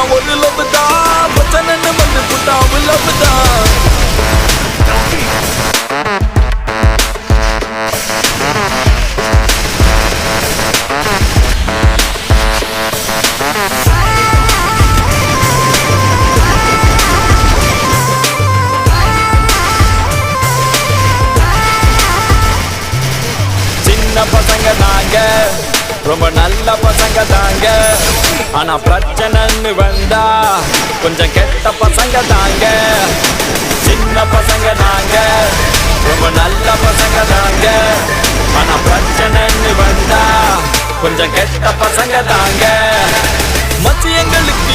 எல்லாம் ஒரு லவ் தான் பச்சனன்னு வந்து புட்டா லவ் தான் பசங்க நாங்க ரொம்ப நல்ல பசங்க தாங்க ஆனா பிரச்சனைன்னு வந்தா கொஞ்சம் கெட்ட பசங்க தாங்க சின்ன பசங்க நாங்க ரொம்ப நல்ல பசங்க தாங்க ஆனா பிரச்சனைன்னு வந்தா கொஞ்சம் கெட்ட பசங்க தாங்க மச்சி எங்களுக்கு